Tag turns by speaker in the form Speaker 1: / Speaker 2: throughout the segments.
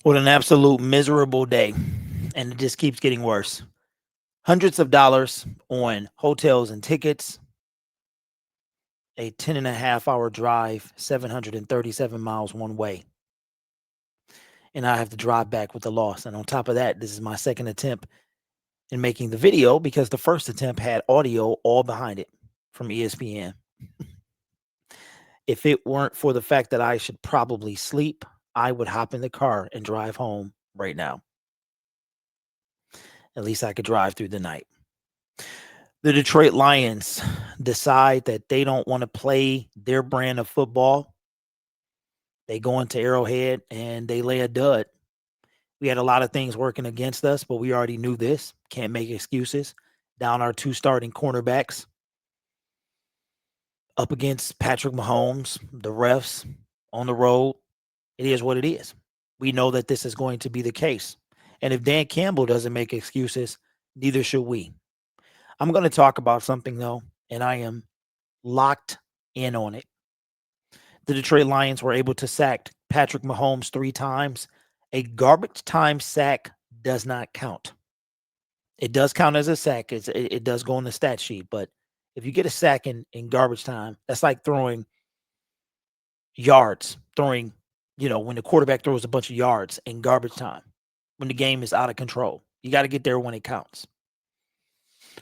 Speaker 1: What an absolute miserable day. And it just keeps getting worse. Hundreds of dollars on hotels and tickets, a 10.5 hour drive, 737 miles one way. And I have to drive back with the loss. And on top of that, this is my second attempt in making the video because the first attempt had audio all behind it from ESPN. If it weren't for the fact that I should probably sleep, I would hop in the car and drive home right now. At least I could drive through the night. The Detroit Lions decide that they don't want to play their brand of football. They go into Arrowhead and they lay a dud. We had a lot of things working against us, but we already knew this. Can't make excuses. Down our two starting cornerbacks. Up against Patrick Mahomes, the refs, on the road. It is what it is. We know that this is going to be the case. And if Dan Campbell doesn't make excuses, neither should we. I'm going to talk about something, though, and I am locked in on it. The Detroit Lions were able to sack Patrick Mahomes 3 times. A garbage time sack does not count. It does count as a sack. It does go on the stat sheet, but if you get a sack in garbage time, that's like throwing yards, when the quarterback throws a bunch of yards in garbage time, when the game is out of control. You got to get there when it counts.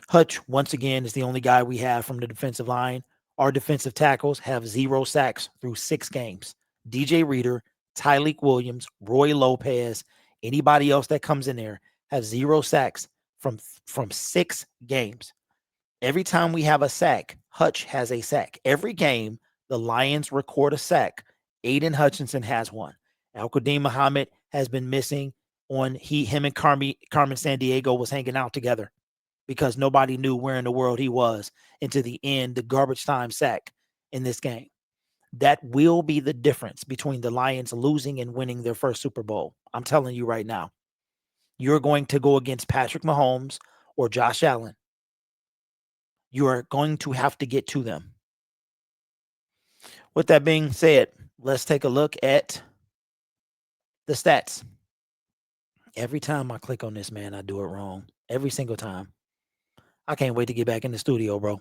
Speaker 1: Hutch, once again, is the only guy we have from the defensive line. Our defensive tackles have 0 sacks through 6 games. DJ Reader, Tyleek Williams, Roy Lopez, anybody else that comes in there have 0 sacks from 6 games. Every time we have a sack, Hutch has a sack. Every game, the Lions record a sack. Aiden Hutchinson has one. Al-Qadim Muhammad has been missing him and Carmen Sandiego was hanging out together because nobody knew where in the world he was into the end, the garbage time sack in this game. That will be the difference between the Lions losing and winning their first Super Bowl. I'm telling you right now. You're going to go against Patrick Mahomes or Josh Allen. You are going to have to get to them. With that being said, let's take a look at the stats. Every time I click on this, man, I do it wrong. Every single time. I can't wait to get back in the studio, bro.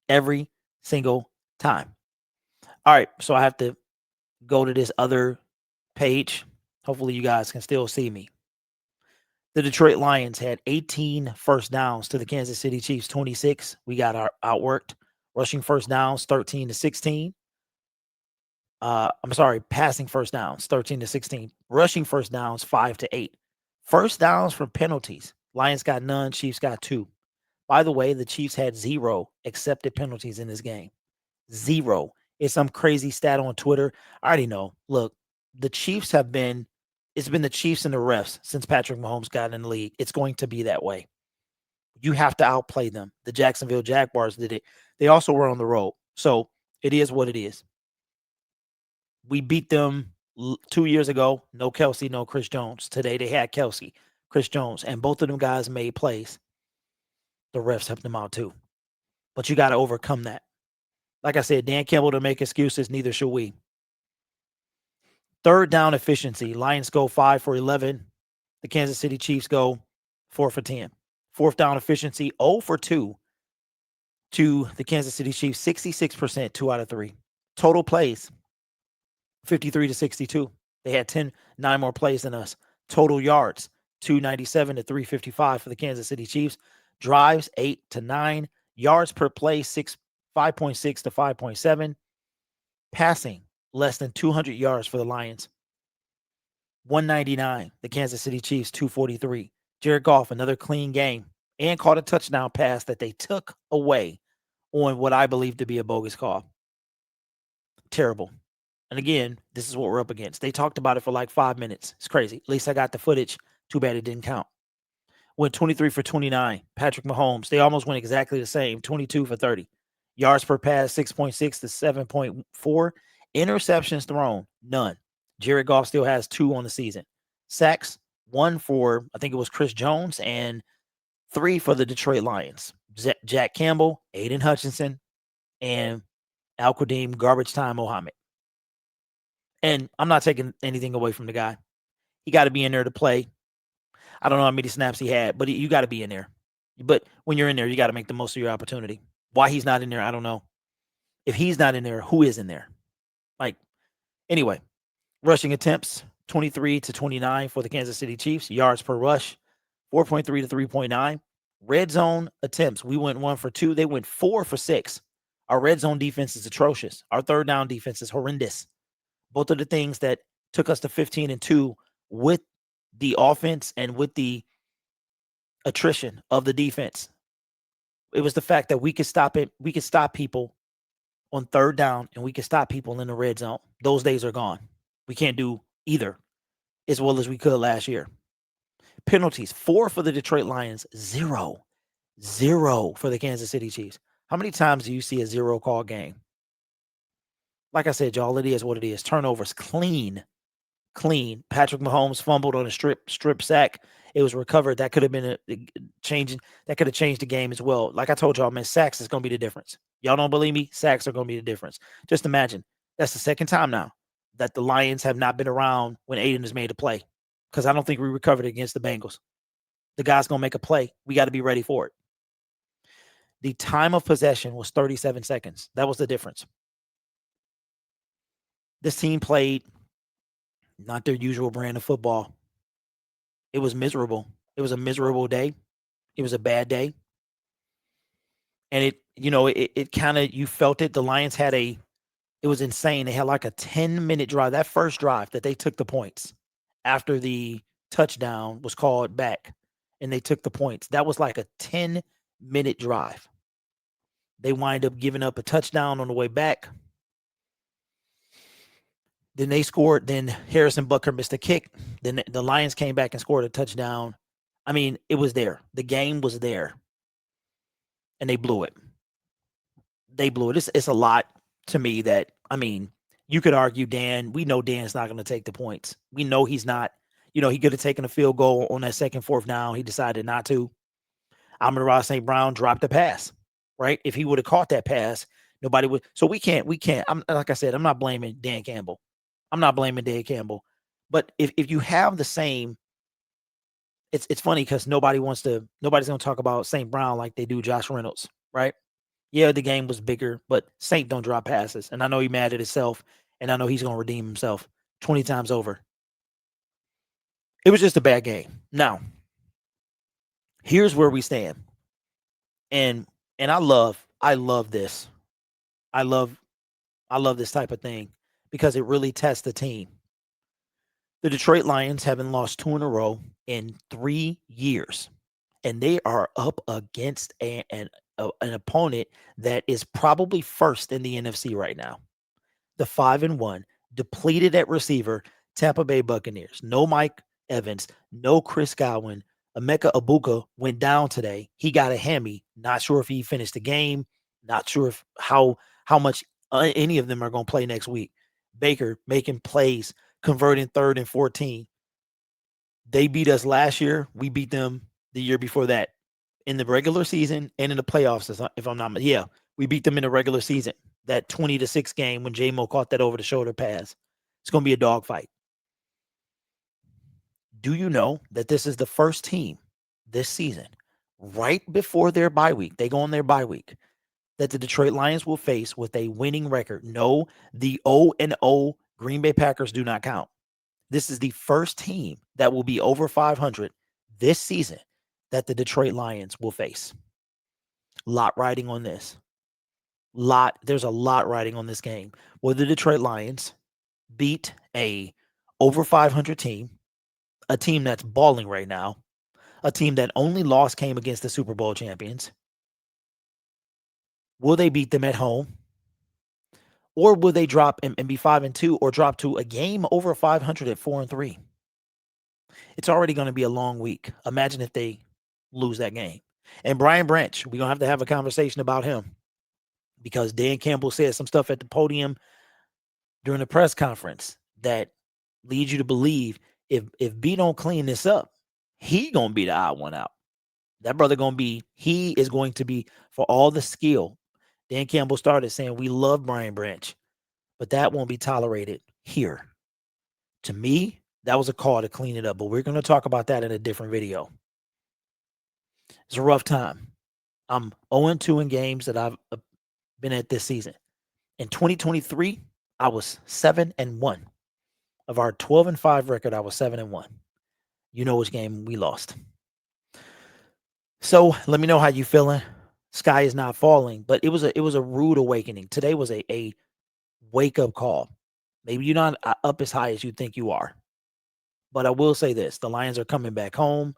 Speaker 1: Every single time. All right, so I have to go to this other page. Hopefully you guys can still see me. The Detroit Lions had 18 first downs to the Kansas City Chiefs 26. We got outworked. Rushing first downs 13-16. Passing first downs 13-16. Rushing first downs 5-8. First downs from penalties. Lions got none, Chiefs got 2. By the way, the Chiefs had 0 accepted penalties in this game. 0. It's some crazy stat on Twitter. I already know. Look, the Chiefs it's been the Chiefs and the refs since Patrick Mahomes got in the league. It's going to be that way. You have to outplay them. The Jacksonville Jaguars did it. They also were on the road. So it is what it is. We beat them 2 years ago. No Kelsey, no Chris Jones. Today they had Kelsey, Chris Jones, and both of them guys made plays. The refs helped them out too. But you got to overcome that. Like I said, Dan Campbell to make excuses, neither should we. Third down efficiency. Lions go 5 for 11. The Kansas City Chiefs go 4 for 10. Fourth down efficiency, 0 for 2 to the Kansas City Chiefs, 66%, 2 out of 3. Total plays, 53-62. They had 9 more plays than us. Total yards, 297 to 355 for the Kansas City Chiefs. Drives, 8 to 9. Yards per play, 5.6 to 5.7. Passing, less than 200 yards for the Lions. 199. The Kansas City Chiefs, 243. Jared Goff, another clean game, and caught a touchdown pass that they took away on what I believe to be a bogus call. Terrible. And again, this is what we're up against. They talked about it for like 5 minutes. It's crazy. At least I got the footage. Too bad it didn't count. Went 23 for 29. Patrick Mahomes, they almost went exactly the same, 22 for 30. Yards per pass, 6.6 to 7.4. Interceptions thrown, none. Jared Goff still has 2 on the season. Sacks, 1 for, I think it was Chris Jones, and 3 for the Detroit Lions. Jack Campbell, Aiden Hutchinson, and Al-Qadim Garbage Time Muhammad. And I'm not taking anything away from the guy. He got to be in there to play. I don't know how many snaps he had, but you got to be in there. But when you're in there, you got to make the most of your opportunity. Why he's not in there, I don't know. If he's not in there, who is in there? Like, anyway, rushing attempts 23 to 29 for the Kansas City Chiefs. Yards per rush 4.3 to 3.9. Red zone attempts, we went 1 for 2. They went 4 for 6. Our red zone defense is atrocious. Our third down defense is horrendous. Both of the things that took us to 15-2 with the offense and with the attrition of the defense. It was the fact that we could stop it. We could stop people on third down and we could stop people in the red zone. Those days are gone. We can't do either as well as we could last year. Penalties, 4 for the Detroit Lions, 0 for the Kansas City Chiefs. How many times do you see a 0 call game? Like I said, y'all, it is what it is. Turnovers, clean. Patrick Mahomes fumbled on a strip sack. It was recovered. That could have been that could have changed the game as well. Like I told y'all, man, sacks is going to be the difference. Y'all don't believe me? Sacks are going to be the difference. Just imagine, that's the second time now that the Lions have not been around when Aiden has made a play. Because I don't think we recovered against the Bengals. The guy's going to make a play. We got to be ready for it. The time of possession was 37 seconds. That was the difference. This team played not their usual brand of football. It was miserable. It was a miserable day. It was a bad day. And it kind of, you felt it. The Lions had it was insane. They had like a 10-minute drive. That first drive that they took the points after the touchdown was called back and they took the points. That was like a 10-minute drive. They wind up giving up a touchdown on the way back. Then they scored. Then Harrison Butker missed a kick. Then the Lions came back and scored a touchdown. I mean, it was there. The game was there. And they blew it. It's a lot to me that, I mean, you could argue Dan. We know Dan's not going to take the points. We know he's not. He could have taken a field goal on that second, fourth down. He decided not to. Amon-Ra St. Brown dropped the pass, right? If he would have caught that pass, nobody would. So we can't. Like I said, I'm not blaming Dan Campbell. But if you have the same, it's funny because nobody's going to talk about St. Brown like they do Josh Reynolds, right? Yeah, the game was bigger, but Saint don't drop passes. And I know he's mad at himself, and I know he's going to redeem himself 20 times over. It was just a bad game. Now, here's where we stand. And I love this. I love this type of thing because it really tests the team. The Detroit Lions haven't lost 2 in a row in 3 years, and they are up against an opponent that is probably first in the NFC right now. The 5-1, depleted at receiver, Tampa Bay Buccaneers. No Mike Evans, no Chris Godwin. Emeka Egbuka went down today. He got a hammy. Not sure if he finished the game. Not sure if how much any of them are going to play next week. Baker making plays, converting 3rd and 14. They beat us last year. We beat them the year before that in the regular season and in the playoffs. If I'm not, yeah, we beat them in the regular season. That 20-6 game when J-Mo caught that over the shoulder pass. It's going to be a dogfight. Do you know that this is the first team this season, right before their bye week? They go on their bye week that the Detroit Lions will face with a winning record. No, the 0-0 Green Bay Packers do not count. This is the first team that will be over 500 this season that the Detroit Lions will face. Lot riding on this. There's a lot riding on this game. Will the Detroit Lions beat a over 500 team, a team that's balling right now, a team that only loss came against the Super Bowl champions? Will they beat them at home? Or will they drop and be 5-2 or drop to a game over 500 at 4-3? It's already going to be a long week. Imagine if they lose that game. And Brian Branch, we're going to have a conversation about him because Dan Campbell said some stuff at the podium during the press conference that leads you to believe if B don't clean this up, he going to be the odd one out. That brother he is going to be, for all the skill. Dan Campbell started saying, we love Brian Branch, but that won't be tolerated here. To me, That was a call to clean it up, but we're going to talk about that in a different video. It's a rough time. I'm 0-2 in games that I've been at this season. In 2023, I was 7-1. Of our 12-5 record, I was 7-1. You know which game we lost. So let me know how you feeling. Sky is not falling, but it was a rude awakening. Today was a wake up call. Maybe you're not up as high as you think you are, but I will say this: the Lions are coming back home.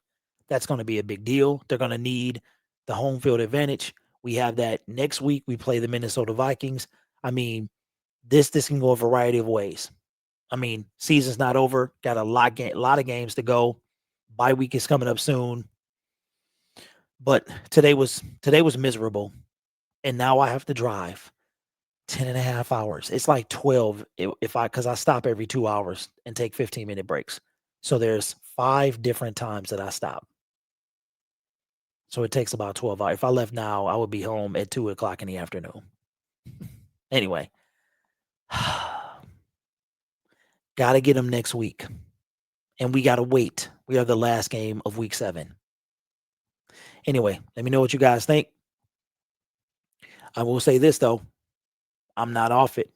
Speaker 1: That's going to be a big deal. They're going to need the home field advantage. We have that next week. We play the Minnesota Vikings. I mean, this can go a variety of ways. I mean, season's not over. Got a lot of games to go. Bye week is coming up soon. But today was miserable. And now I have to drive 10.5 hours. It's like 12 because I stop every 2 hours and take 15-minute breaks. So there's 5 different times that I stop. So it takes about 12 hours. If I left now, I would be home at 2 o'clock in the afternoon. Anyway, got to get them next week. And we got to wait. We are the last game of week 7. Anyway, let me know what you guys think. I will say this, though. I'm not off it.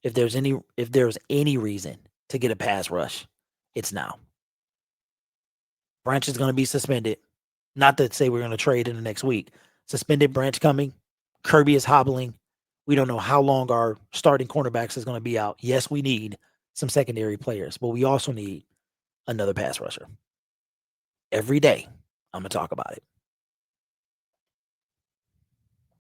Speaker 1: If there's any reason to get a pass rush, it's now. Branch is going to be suspended. Not to say we're going to trade in the next week. Suspended Branch coming. Kirby is hobbling. We don't know how long our starting cornerbacks is going to be out. Yes, we need some secondary players, but we also need another pass rusher. Every day, I'm going to talk about it.